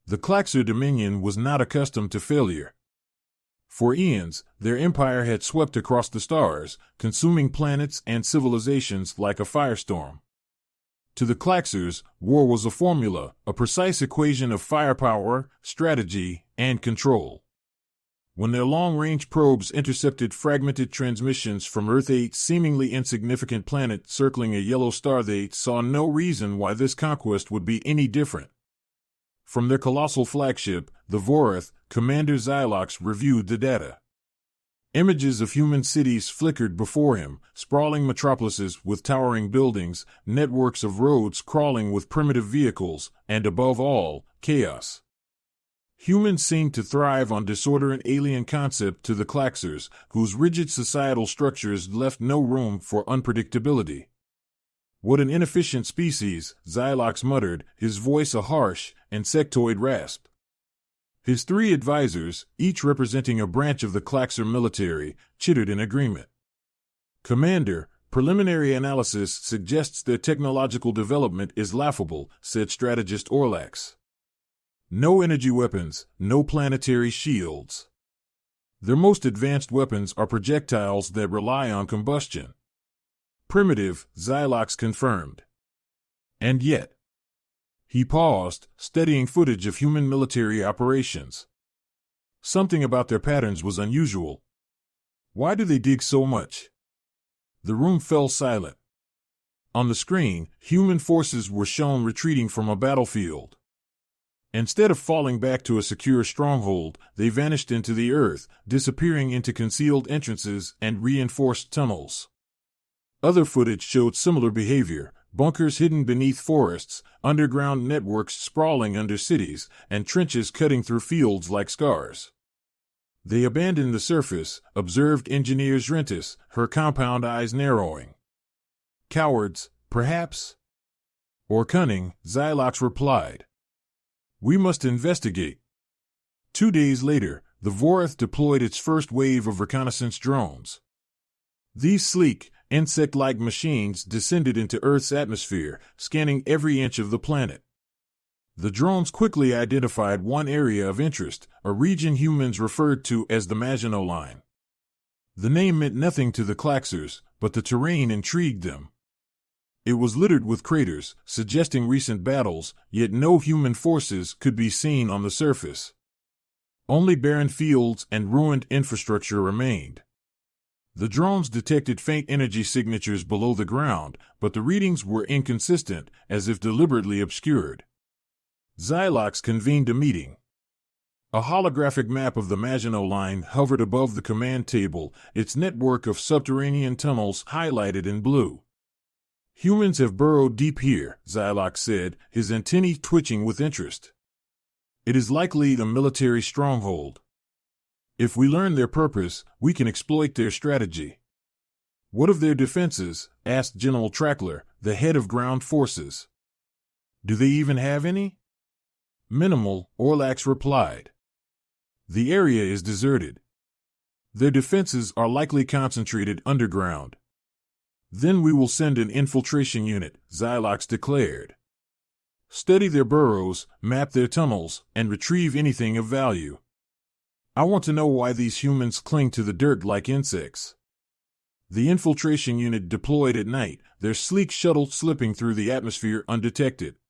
The Klaxer Dominion was not accustomed to failure. For eons, their empire had swept across the stars, consuming planets and civilizations like a firestorm. To the Klaxers, war was a formula, a precise equation of firepower, strategy, and control. When their long-range probes intercepted fragmented transmissions from Earth-8's seemingly insignificant planet circling a yellow star, they saw no reason why this conquest would be any different. From their colossal flagship, the Vorath, Commander Xylox reviewed the data. Images of human cities flickered before him, sprawling metropolises with towering buildings, networks of roads crawling with primitive vehicles, and above all, chaos. Humans seemed to thrive on disorder, an alien concept to the Klaxers, whose rigid societal structures left no room for unpredictability. "What an inefficient species," Xylox muttered, his voice a harsh, insectoid rasp. His three advisors, each representing a branch of the Klaxer military, chittered in agreement. "Commander, preliminary analysis suggests their technological development is laughable," said strategist Orlax. "No energy weapons, no planetary shields. Their most advanced weapons are projectiles that rely on combustion." "Primitive," Xylox confirmed. "And yet." He paused, studying footage of human military operations. Something about their patterns was unusual. "Why do they dig so much?" The room fell silent. On the screen, human forces were shown retreating from a battlefield. Instead of falling back to a secure stronghold, they vanished into the earth, disappearing into concealed entrances and reinforced tunnels. Other footage showed similar behavior: bunkers hidden beneath forests, underground networks sprawling under cities, and trenches cutting through fields like scars. "They abandoned the surface," observed Engineer Zrentis, her compound eyes narrowing. "Cowards, perhaps? Or cunning," Xylox replied. "We must investigate." 2 days later, the Vorath deployed its first wave of reconnaissance drones. These sleek, insect-like machines descended into Earth's atmosphere, scanning every inch of the planet. The drones quickly identified one area of interest, a region humans referred to as the Maginot Line. The name meant nothing to the Klaxers, but the terrain intrigued them. It was littered with craters, suggesting recent battles, yet no human forces could be seen on the surface. Only barren fields and ruined infrastructure remained. The drones detected faint energy signatures below the ground, but the readings were inconsistent, as if deliberately obscured. Xylox convened a meeting. A holographic map of the Maginot Line hovered above the command table, its network of subterranean tunnels highlighted in blue. "Humans have burrowed deep here," Xylox said, his antennae twitching with interest. "It is likely a military stronghold. If we learn their purpose, we can exploit their strategy." "What of their defenses?" asked General Trackler, the head of ground forces. "Do they even have any?" "Minimal," Orlax replied. "The area is deserted. Their defenses are likely concentrated underground." "Then we will send an infiltration unit," Xylox declared. "Study their burrows, map their tunnels, and retrieve anything of value. I want to know why these humans cling to the dirt like insects." The infiltration unit deployed at night, their sleek shuttle slipping through the atmosphere undetected.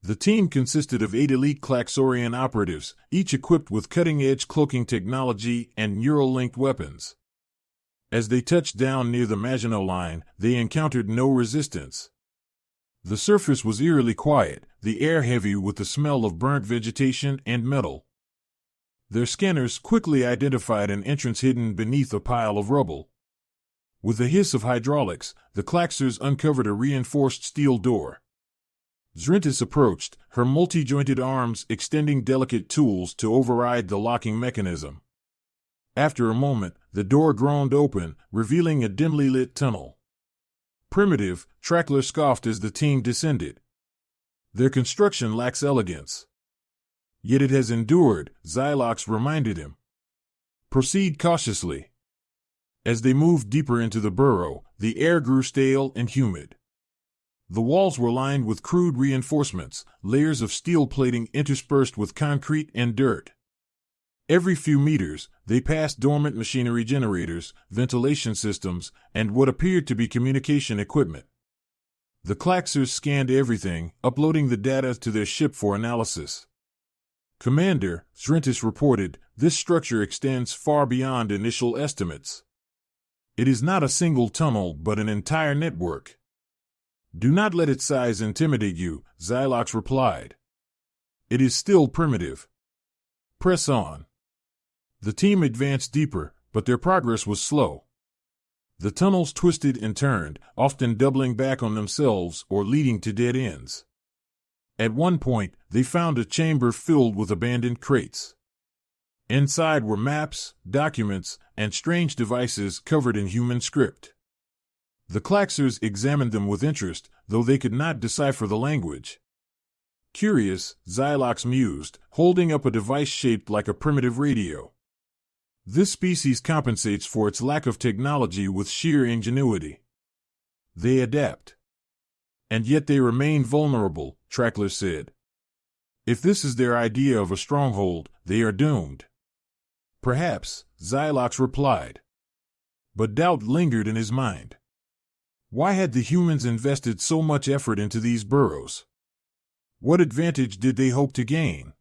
The team consisted of 8 elite Klaxorian operatives, each equipped with cutting-edge cloaking technology and neural-linked weapons. As they touched down near the Maginot Line, they encountered no resistance. The surface was eerily quiet, the air heavy with the smell of burnt vegetation and metal. Their scanners quickly identified an entrance hidden beneath a pile of rubble. With a hiss of hydraulics, the Klaxers uncovered a reinforced steel door. Zrentis approached, her multi-jointed arms extending delicate tools to override the locking mechanism. After a moment, the door groaned open, revealing a dimly lit tunnel. "Primitive," Trackler scoffed as the team descended. "Their construction lacks elegance." "Yet it has endured," Xylox reminded him. "Proceed cautiously." As they moved deeper into the burrow, the air grew stale and humid. The walls were lined with crude reinforcements, layers of steel plating interspersed with concrete and dirt. Every few meters, they passed dormant machinery generators, ventilation systems, and what appeared to be communication equipment. The Claxers scanned everything, uploading the data to their ship for analysis. "Commander," Zrintis reported, "this structure extends far beyond initial estimates. It is not a single tunnel but an entire network." "Do not let its size intimidate you," Xylox replied. "It is still primitive. Press on." The team advanced deeper, but their progress was slow. The tunnels twisted and turned, often doubling back on themselves or leading to dead ends. At one point, they found a chamber filled with abandoned crates. Inside were maps, documents, and strange devices covered in human script. The Claxers examined them with interest, though they could not decipher the language. "Curious," Xylox mused, holding up a device shaped like a primitive radio. "This species compensates for its lack of technology with sheer ingenuity. They adapt. And yet they remain vulnerable," Trackler said. "If this is their idea of a stronghold, they are doomed." "Perhaps," Xylox replied. But doubt lingered in his mind. Why had the humans invested so much effort into these burrows? What advantage did they hope to gain?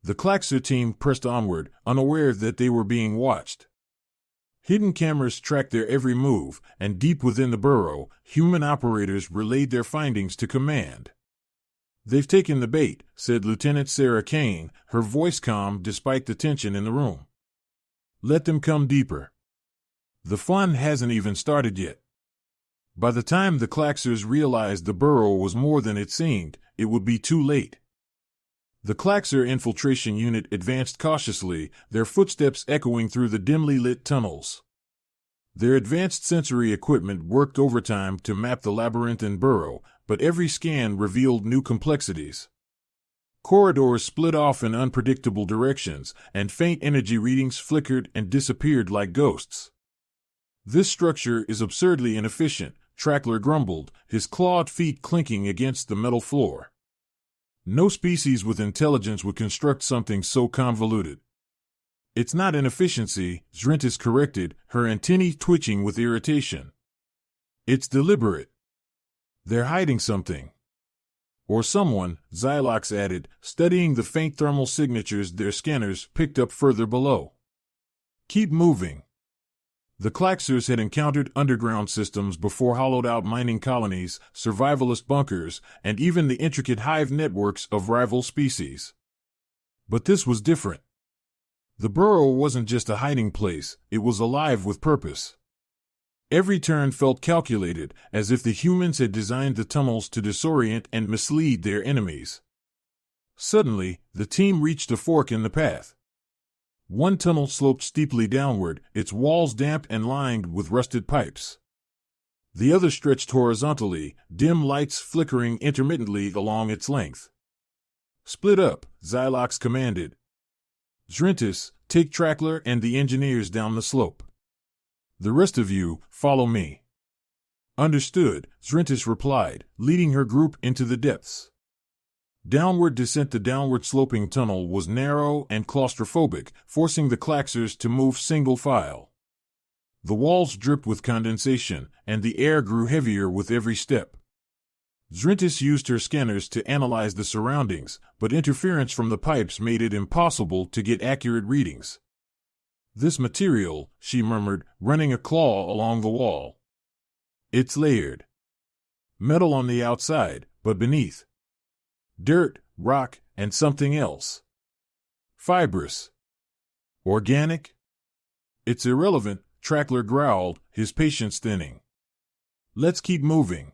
The Claxer team pressed onward, unaware that they were being watched. Hidden cameras tracked their every move, and deep within the burrow, human operators relayed their findings to command. "They've taken the bait," said Lieutenant Sarah Kane, her voice calm despite the tension in the room. "Let them come deeper. The fun hasn't even started yet." By the time the Claxers realized the burrow was more than it seemed, it would be too late. The Claxer infiltration unit advanced cautiously, their footsteps echoing through the dimly lit tunnels. Their advanced sensory equipment worked overtime to map the labyrinthine burrow, but every scan revealed new complexities. Corridors split off in unpredictable directions, and faint energy readings flickered and disappeared like ghosts. "This structure is absurdly inefficient," Trackler grumbled, his clawed feet clinking against the metal floor. "No species with intelligence would construct something so convoluted." "It's not inefficiency," Zrintis corrected, her antennae twitching with irritation. "It's deliberate. They're hiding something." "Or someone," Xylox added, studying the faint thermal signatures their scanners picked up further below. "Keep moving." The Claxers had encountered underground systems before hollowed-out mining colonies, survivalist bunkers, and even the intricate hive networks of rival species. But this was different. The burrow wasn't just a hiding place, it was alive with purpose. Every turn felt calculated, as if the humans had designed the tunnels to disorient and mislead their enemies. Suddenly, the team reached a fork in the path. One tunnel sloped steeply downward, its walls damp and lined with rusted pipes. The other stretched horizontally, dim lights flickering intermittently along its length. "Split up," Xylox commanded. "Zrintis, take Trackler and the engineers down the slope. The rest of you, follow me." "Understood," Zrintis replied, leading her group into the depths. Downward descent. The downward sloping tunnel was narrow and claustrophobic, forcing the Claxers to move single file. The walls dripped with condensation, and the air grew heavier with every step. Zrintis used her scanners to analyze the surroundings, but interference from the pipes made it impossible to get accurate readings. "This material," she murmured, running a claw along the wall. "It's layered. Metal on the outside, but beneath dirt, rock, and something else. Fibrous. Organic? It's irrelevant," Trackler growled, his patience thinning. "Let's keep moving."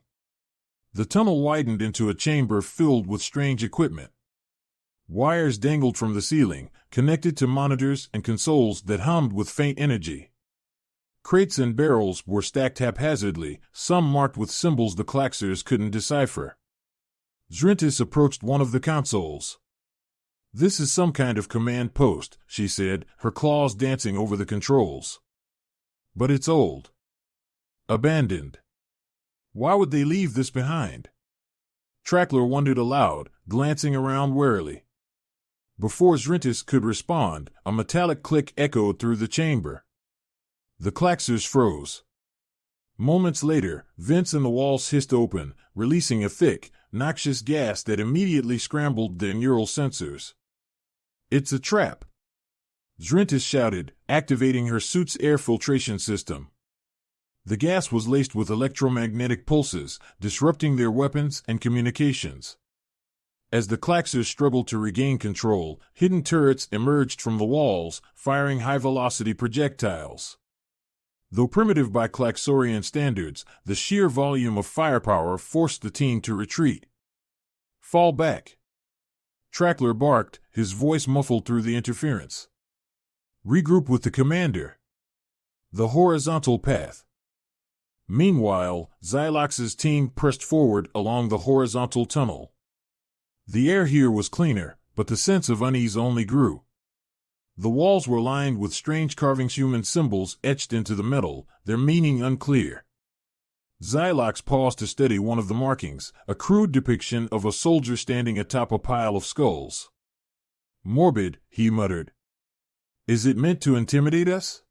The tunnel widened into a chamber filled with strange equipment. Wires dangled from the ceiling, connected to monitors and consoles that hummed with faint energy. Crates and barrels were stacked haphazardly, some marked with symbols the Claxers couldn't decipher. Zrintis approached one of the consoles. "This is some kind of command post," she said, her claws dancing over the controls. "But it's old. Abandoned. Why would they leave this behind? Trackler wondered aloud, glancing around warily. Before Zrintis could respond, a metallic click echoed through the chamber. The claxers froze. Moments later, vents in the walls hissed open, releasing a thick, noxious gas that immediately scrambled their neural sensors. "It's a trap!" Zrintis shouted, activating her suit's air filtration system. The gas was laced with electromagnetic pulses, disrupting their weapons and communications. As the claxers struggled to regain control, hidden turrets emerged from the walls, firing high-velocity projectiles. Though primitive by Claxorian standards, the sheer volume of firepower forced the team to retreat. "Fall back!" Trackler barked, his voice muffled through the interference. "Regroup with the commander." The horizontal path. Meanwhile, Xylox's team pressed forward along the horizontal tunnel. The air here was cleaner, but the sense of unease only grew. The walls were lined with strange carvings, human symbols etched into the metal, their meaning unclear. Xylox paused to study one of the markings, a crude depiction of a soldier standing atop a pile of skulls. "Morbid," he muttered. "Is it meant to intimidate us?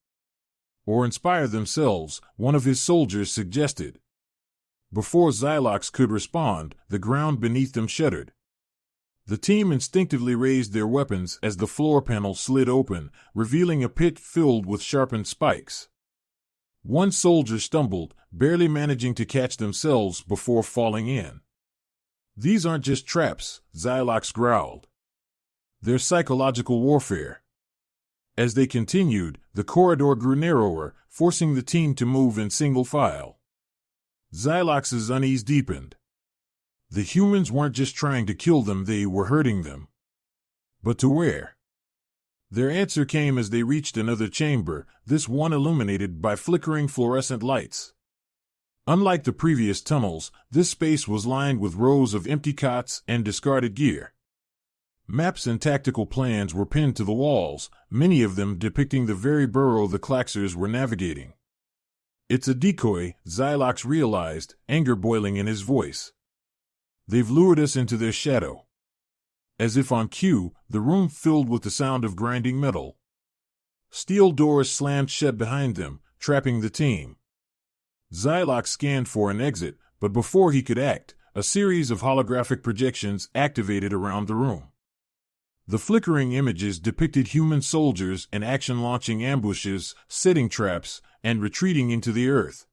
Or inspire themselves?" one of his soldiers suggested. Before Xylox could respond, the ground beneath them shuddered. The team instinctively raised their weapons as the floor panel slid open, revealing a pit filled with sharpened spikes. One soldier stumbled, barely managing to catch themselves before falling in. "These aren't just traps," Xylox growled. "They're psychological warfare." As they continued, the corridor grew narrower, forcing the team to move in single file. Xylox's unease deepened. The humans weren't just trying to kill them, they were hurting them. But to where? Their answer came as they reached another chamber, this one illuminated by flickering fluorescent lights. Unlike the previous tunnels, this space was lined with rows of empty cots and discarded gear. Maps and tactical plans were pinned to the walls, many of them depicting the very burrow the claxers were navigating. "It's a decoy," Xylox realized, anger boiling in his voice. "They've lured us into their shadow." As if on cue, the room filled with the sound of grinding metal. Steel doors slammed shut behind them, trapping the team. Xylox scanned for an exit, but before he could act, a series of holographic projections activated around the room. The flickering images depicted human soldiers in action launching ambushes, setting traps, and retreating into the earth.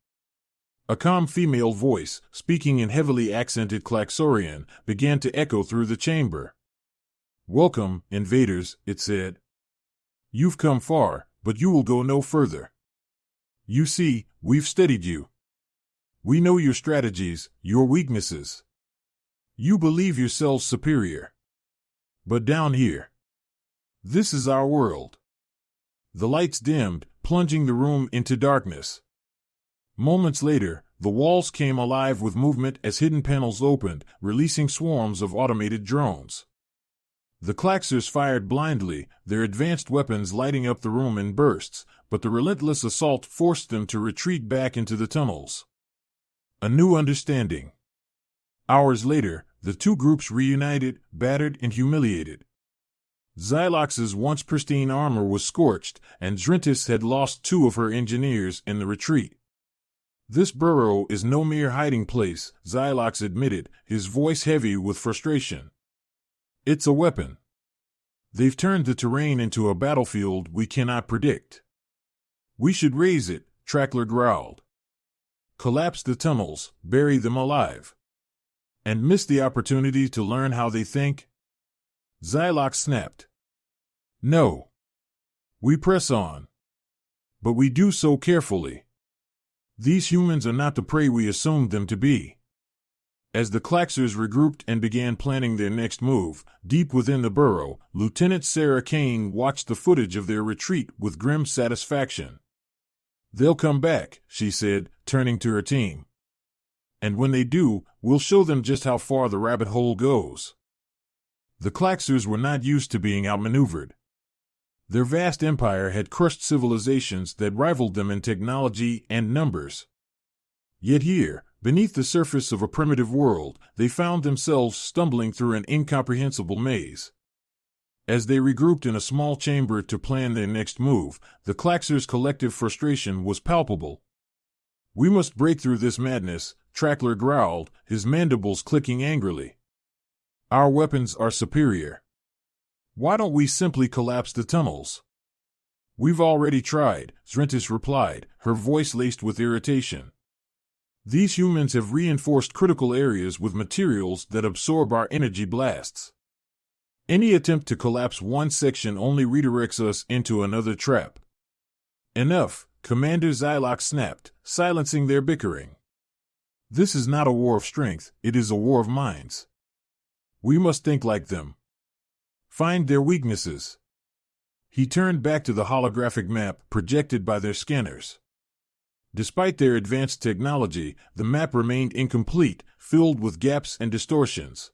A calm female voice, speaking in heavily accented Claxorian, began to echo through the chamber. "Welcome, invaders," it said. "You've come far, but you will go no further. You see, we've studied you. We know your strategies, your weaknesses. You believe yourselves superior. But down here, this is our world." The lights dimmed, plunging the room into darkness. Moments later, the walls came alive with movement as hidden panels opened, releasing swarms of automated drones. The claxers fired blindly, their advanced weapons lighting up the room in bursts, but the relentless assault forced them to retreat back into the tunnels. A new understanding. Hours later, the two groups reunited, battered and humiliated. Xylox's once pristine armor was scorched, and Zrintis had lost 2 of her engineers in the retreat. "This burrow is no mere hiding place," Xylox admitted, his voice heavy with frustration. "It's a weapon. They've turned the terrain into a battlefield we cannot predict." "We should raise it," Trackler growled. "Collapse the tunnels, bury them alive. And miss the opportunity to learn how they think?" Xylox snapped. "No. We press on. But we do so carefully. These humans are not the prey we assumed them to be." As the claxers regrouped and began planning their next move, deep within the burrow, Lieutenant Sarah Kane watched the footage of their retreat with grim satisfaction. "They'll come back," she said, turning to her team. "And when they do, we'll show them just how far the rabbit hole goes." The claxers were not used to being outmaneuvered. Their vast empire had crushed civilizations that rivaled them in technology and numbers. Yet here, Beneath the surface of a primitive world, they found themselves stumbling through an incomprehensible maze. As they regrouped in a small chamber to plan their next move, the Claxers' collective frustration was palpable. "We must break through this madness," Trackler growled, his mandibles clicking angrily. "Our weapons are superior. Why don't we simply collapse the tunnels?" "We've already tried," Zrentis replied, her voice laced with irritation. "These humans have reinforced critical areas with materials that absorb our energy blasts. Any attempt to collapse one section only redirects us into another trap." "Enough," Commander Xylox snapped, silencing their bickering. "This is not a war of strength, it is a war of minds. We must think like them. Find their weaknesses." He turned back to the holographic map projected by their scanners. Despite their advanced technology, the map remained incomplete, filled with gaps and distortions.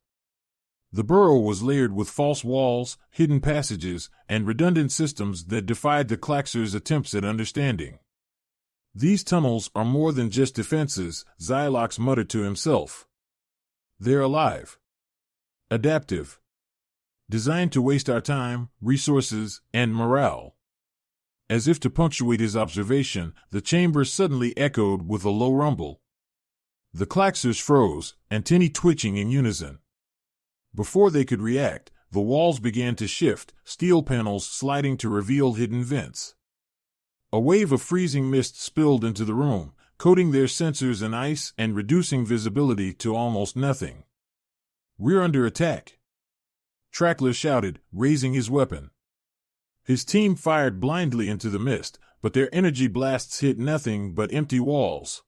The burrow was layered with false walls, hidden passages, and redundant systems that defied the Claxers' attempts at understanding. "These tunnels are more than just defenses," Xylox muttered to himself. "They're alive. Adaptive. Designed to waste our time, resources, and morale." As if to punctuate his observation, the chamber suddenly echoed with a low rumble. The Claxers froze, antennae twitching in unison. Before they could react, the walls began to shift, steel panels sliding to reveal hidden vents. A wave of freezing mist spilled into the room, coating their sensors in ice and reducing visibility to almost nothing. "We're under attack," Trackler shouted, raising his weapon. His team fired blindly into the mist, but their energy blasts hit nothing but empty walls.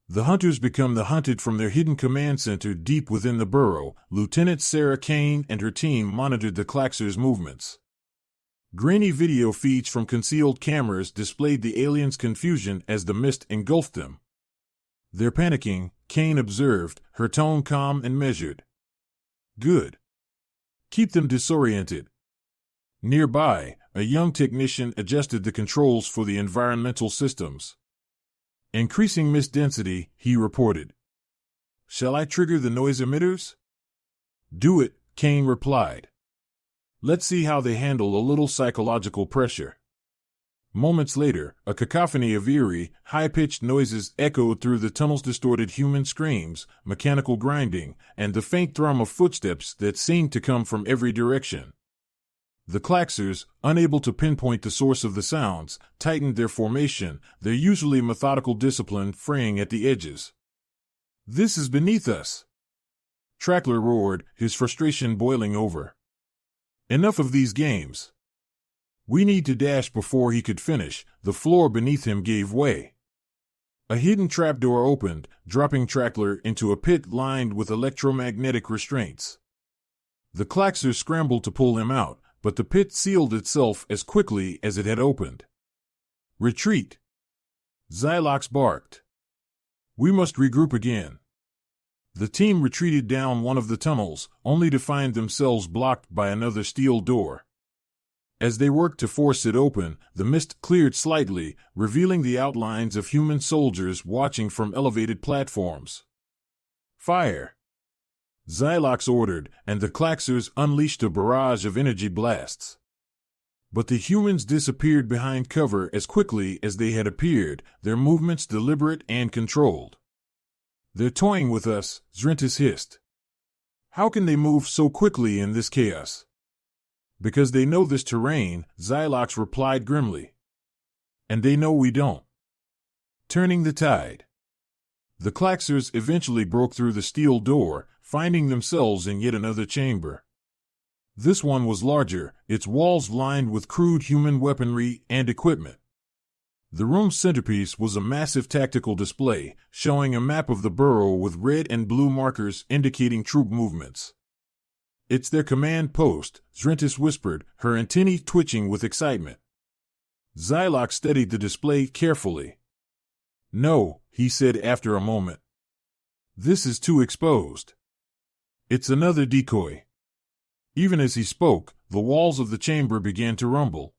The hunters become the hunted from their hidden command center deep within the burrow. Lieutenant Sarah Kane and her team monitored the Claxers' movements. Grainy video feeds from concealed cameras displayed the aliens' confusion as the mist engulfed them. "They're panicking," Kane observed, her tone calm and measured. "Good. Keep them disoriented." Nearby, a young technician adjusted the controls for the environmental systems. "Increasing mist density," he reported. "Shall I trigger the noise emitters?" "Do it," Kane replied. "Let's see how they handle a little psychological pressure." Moments later, a cacophony of eerie, high-pitched noises echoed through the tunnel's distorted human screams, mechanical grinding, and the faint thrum of footsteps that seemed to come from every direction. The Claxers, unable to pinpoint the source of the sounds, tightened their formation, their usually methodical discipline fraying at the edges. "This is beneath us," Trackler roared, his frustration boiling over. "Enough of these games." "We need to dash." Before he could finish, the floor beneath him gave way. A hidden trapdoor opened, dropping Trackler into a pit lined with electromagnetic restraints. The Claxers scrambled to pull him out, but the pit sealed itself as quickly as it had opened. "Retreat!" Xylox barked. "We must regroup again." The team retreated down one of the tunnels, only to find themselves blocked by another steel door. As they worked to force it open, the mist cleared slightly, revealing the outlines of human soldiers watching from elevated platforms. "Fire!" Xylox ordered, and the Claxers unleashed a barrage of energy blasts. But the humans disappeared behind cover as quickly as they had appeared, their movements deliberate and controlled. "They're toying with us," Zrentis hissed. "How can they move so quickly in this chaos?" "Because they know this terrain," Xylox replied grimly. "And they know we don't." Turning the tide. The Claxers eventually broke through the steel door, finding themselves in yet another chamber. This one was larger, its walls lined with crude human weaponry and equipment. The room's centerpiece was a massive tactical display, showing a map of the burrow with red and blue markers indicating troop movements. "It's their command post," Zrentis whispered, her antennae twitching with excitement. Xylox studied the display carefully. "No," he said after a moment. "This is too exposed. It's another decoy." Even as he spoke, the walls of the chamber began to rumble.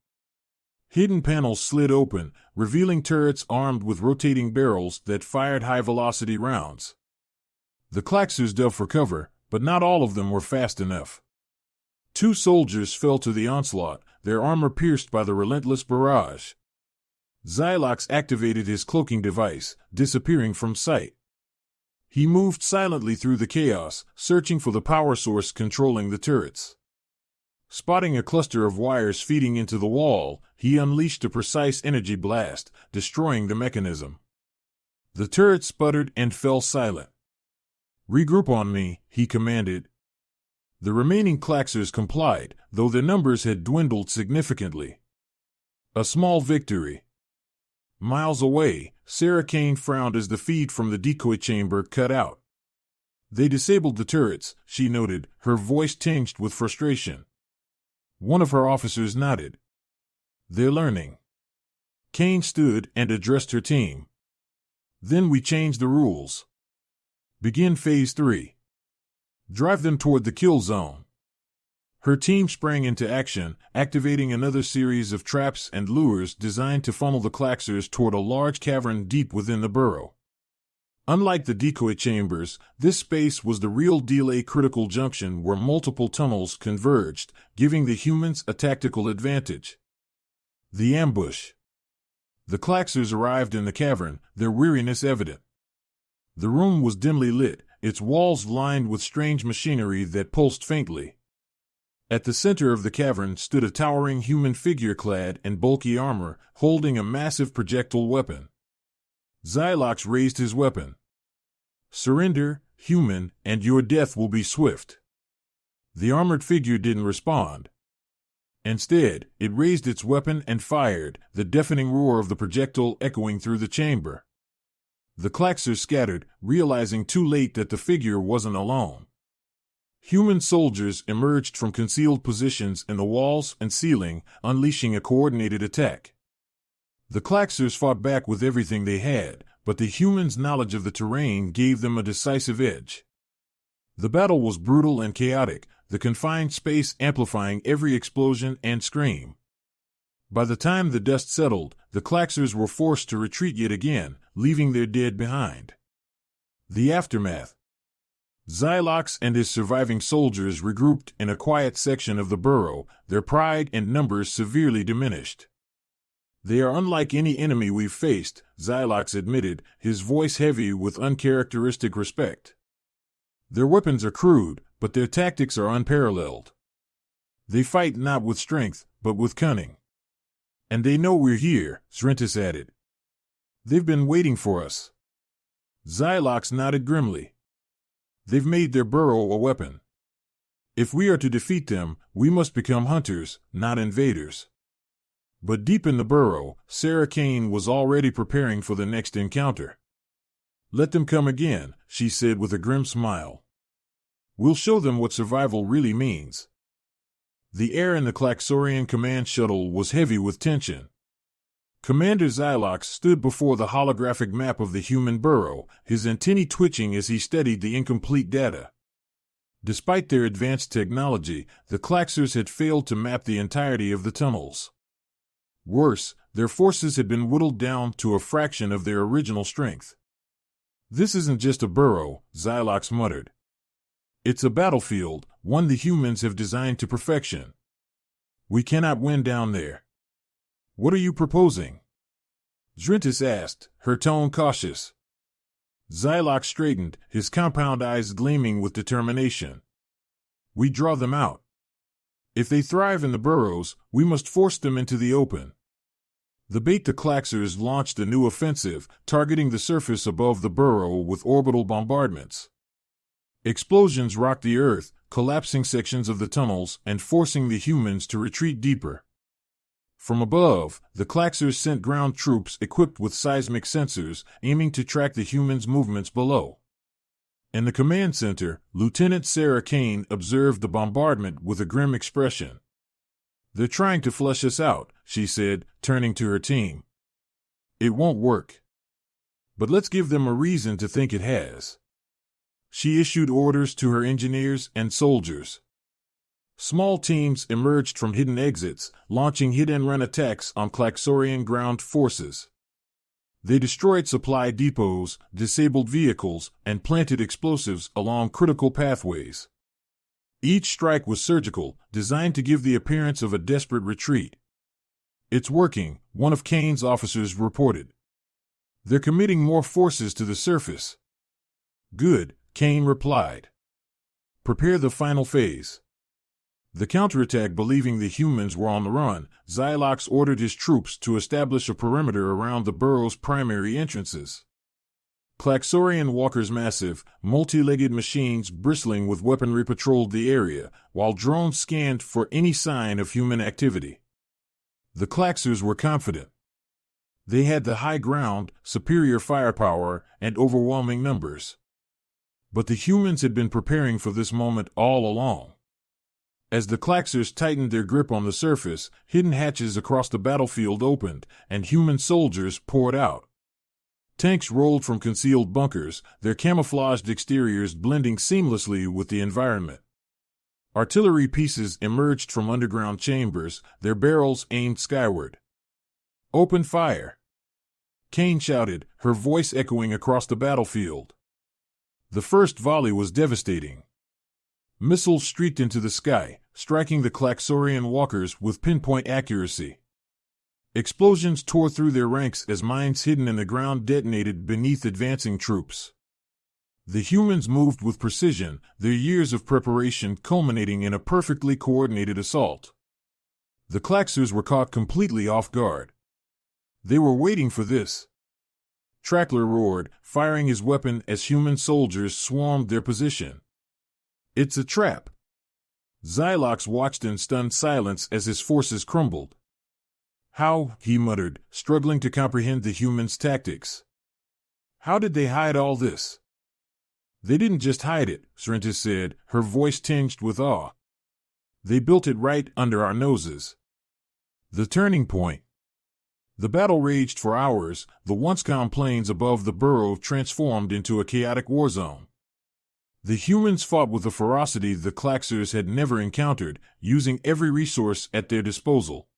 Hidden panels slid open, revealing turrets armed with rotating barrels that fired high-velocity rounds. The Klaxers dove for cover, but not all of them were fast enough. 2 soldiers fell to the onslaught, their armor pierced by the relentless barrage. Xylox activated his cloaking device, disappearing from sight. He moved silently through the chaos, searching for the power source controlling the turrets. Spotting a cluster of wires feeding into the wall, he unleashed a precise energy blast, destroying the mechanism. The turret sputtered and fell silent. "Regroup on me," he commanded. The remaining Klaxers complied, though their numbers had dwindled significantly. A small victory. Miles away, Sarah Kane frowned as the feed from the decoy chamber cut out. "They disabled the turrets," she noted, her voice tinged with frustration. One of her officers nodded. "They're learning." Kane stood and addressed her team. "Then we change the rules. Begin Phase 3. Drive them toward the kill zone." Her team sprang into action, activating another series of traps and lures designed to funnel the Klaxers toward a large cavern deep within the burrow. Unlike the decoy chambers, this space was the real deal, a critical junction where multiple tunnels converged, giving the humans a tactical advantage. The ambush. The Klaxers arrived in the cavern, their weariness evident. The room was dimly lit, its walls lined with strange machinery that pulsed faintly. At the center of the cavern stood a towering human figure clad in bulky armor, holding a massive projectile weapon. Xylox raised his weapon. "Surrender, human, and your death will be swift." The armored figure didn't respond. Instead, it raised its weapon and fired, the deafening roar of the projectile echoing through the chamber. The Klaxers scattered, realizing too late that the figure wasn't alone. Human soldiers emerged from concealed positions in the walls and ceiling, unleashing a coordinated attack. The Klaxers fought back with everything they had, but the humans' knowledge of the terrain gave them a decisive edge. The battle was brutal and chaotic, the confined space amplifying every explosion and scream. By the time the dust settled, the Klaxers were forced to retreat yet again, leaving their dead behind. The aftermath. Xylox and his surviving soldiers regrouped in a quiet section of the burrow, their pride and numbers severely diminished. "They are unlike any enemy we've faced," Xylox admitted, his voice heavy with uncharacteristic respect. "Their weapons are crude, but their tactics are unparalleled. They fight not with strength, but with cunning. And they know we're here," Zrentis added. "They've been waiting for us." Xylox nodded grimly. "They've made their burrow a weapon. If we are to defeat them, we must become hunters, not invaders." But deep in the burrow, Sarah Kane was already preparing for the next encounter. "Let them come again," she said with a grim smile. "We'll show them what survival really means." The air in the Klaxorian command shuttle was heavy with tension. Commander Xylox stood before the holographic map of the human burrow, his antennae twitching as he studied the incomplete data. Despite their advanced technology, the Klaxers had failed to map the entirety of the tunnels. Worse, their forces had been whittled down to a fraction of their original strength. "This isn't just a burrow," Xylox muttered. "It's a battlefield, one the humans have designed to perfection. We cannot win down there." "What are you proposing?" Zrentis asked, her tone cautious. Xylox straightened, his compound eyes gleaming with determination. "We draw them out. If they thrive in the burrows, we must force them into the open." The Beta Klaxers launched a new offensive, targeting the surface above the burrow with orbital bombardments. Explosions rocked the earth, collapsing sections of the tunnels and forcing the humans to retreat deeper. From above, the Klaxers sent ground troops equipped with seismic sensors, aiming to track the humans' movements below. In the command center, Lieutenant Sarah Kane observed the bombardment with a grim expression. "They're trying to flush us out," she said, turning to her team. "It won't work. But let's give them a reason to think it has." She issued orders to her engineers and soldiers. Small teams emerged from hidden exits, launching hit-and-run attacks on Klaxorian ground forces. They destroyed supply depots, disabled vehicles, and planted explosives along critical pathways. Each strike was surgical, designed to give the appearance of a desperate retreat. "It's working," one of Kane's officers reported. "They're committing more forces to the surface." "Good," Kane replied. "Prepare the final phase." The counterattack, believing the humans were on the run, Xylox ordered his troops to establish a perimeter around the Burrows' primary entrances. Klaxorian walkers, massive, multi-legged machines bristling with weaponry, patrolled the area, while drones scanned for any sign of human activity. The Klaxers were confident. They had the high ground, superior firepower, and overwhelming numbers. But the humans had been preparing for this moment all along. As the Klaxers tightened their grip on the surface, hidden hatches across the battlefield opened, and human soldiers poured out. Tanks rolled from concealed bunkers, their camouflaged exteriors blending seamlessly with the environment. Artillery pieces emerged from underground chambers, their barrels aimed skyward. "Open fire!" Kane shouted, her voice echoing across the battlefield. The first volley was devastating. Missiles streaked into the sky, striking the Klaxorian walkers with pinpoint accuracy. Explosions tore through their ranks as mines hidden in the ground detonated beneath advancing troops. The humans moved with precision, their years of preparation culminating in a perfectly coordinated assault. The Klaxers were caught completely off guard. They were waiting for this. Trackler roared, firing his weapon as human soldiers swarmed their position. "It's a trap." Xylox watched in stunned silence as his forces crumbled. "How?" he muttered, struggling to comprehend the humans' tactics. "How did they hide all this?" "They didn't just hide it," Srentis said, her voice tinged with awe. "They built it right under our noses." The turning point. The battle raged for hours, the once calm plains above the Burrow transformed into a chaotic war zone. The humans fought with a ferocity the Klaxers had never encountered, using every resource at their disposal.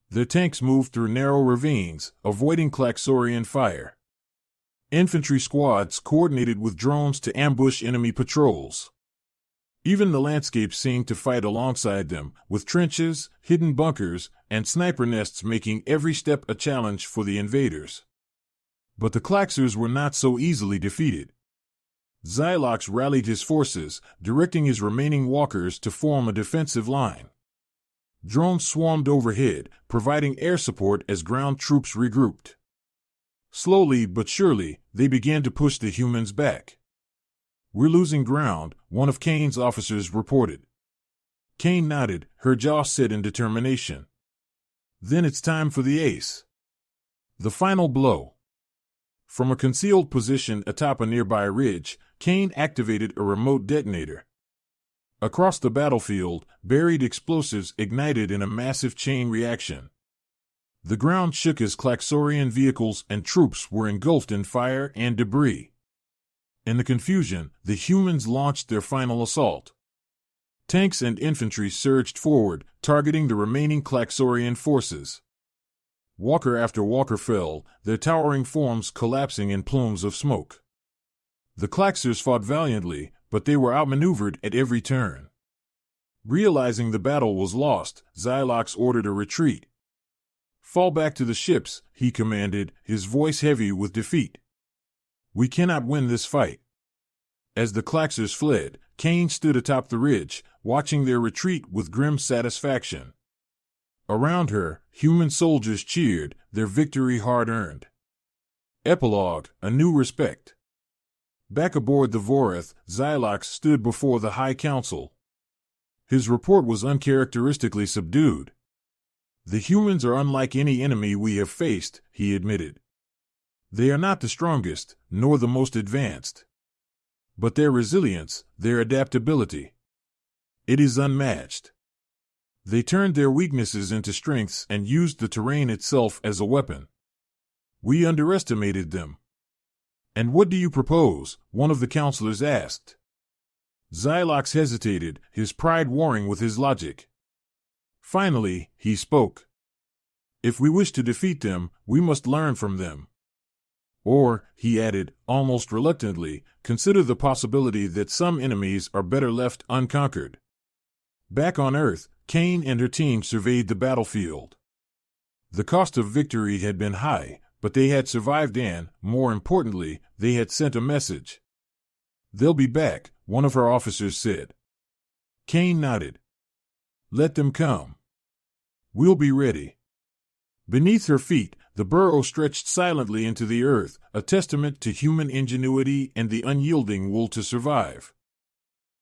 Their tanks moved through narrow ravines, avoiding Klaxorian fire. Infantry squads coordinated with drones to ambush enemy patrols. Even the landscape seemed to fight alongside them, with trenches, hidden bunkers, and sniper nests making every step a challenge for the invaders. But the Klaxers were not so easily defeated. Xylox rallied his forces, directing his remaining walkers to form a defensive line. Drones swarmed overhead, providing air support as ground troops regrouped. Slowly but surely, they began to push the humans back. "We're losing ground," one of Kane's officers reported. Kane nodded, her jaw set in determination. "Then it's time for the ace." The final blow. From a concealed position atop a nearby ridge, Kane activated a remote detonator. Across the battlefield, buried explosives ignited in a massive chain reaction. The ground shook as Klaxorian vehicles and troops were engulfed in fire and debris. In the confusion, the humans launched their final assault. Tanks and infantry surged forward, targeting the remaining Klaxorian forces. Walker after walker fell, their towering forms collapsing in plumes of smoke. The Klaxers fought valiantly, but they were outmaneuvered at every turn. Realizing the battle was lost, Xylox ordered a retreat. "Fall back to the ships," he commanded, his voice heavy with defeat. "We cannot win this fight." As the Klaxers fled, Kane stood atop the ridge, watching their retreat with grim satisfaction. Around her, human soldiers cheered, their victory hard-earned. Epilogue, a new respect. Back aboard the Voreth, Xylox stood before the High Council. His report was uncharacteristically subdued. "The humans are unlike any enemy we have faced," he admitted. "They are not the strongest, nor the most advanced. But their resilience, their adaptability, it is unmatched. They turned their weaknesses into strengths and used the terrain itself as a weapon. We underestimated them." "And what do you propose?" one of the counselors asked. Xylox hesitated, his pride warring with his logic. Finally, he spoke. If we wish to defeat them, we must learn from them. Or, he added, almost reluctantly, consider the possibility that some enemies are better left unconquered. Back on Earth, Kane and her team surveyed the battlefield. The cost of victory had been high, but they had survived and, more importantly, they had sent a message. They'll be back, one of her officers said. Kane nodded. Let them come. We'll be ready. Beneath her feet, the burrow stretched silently into the earth, a testament to human ingenuity and the unyielding will to survive.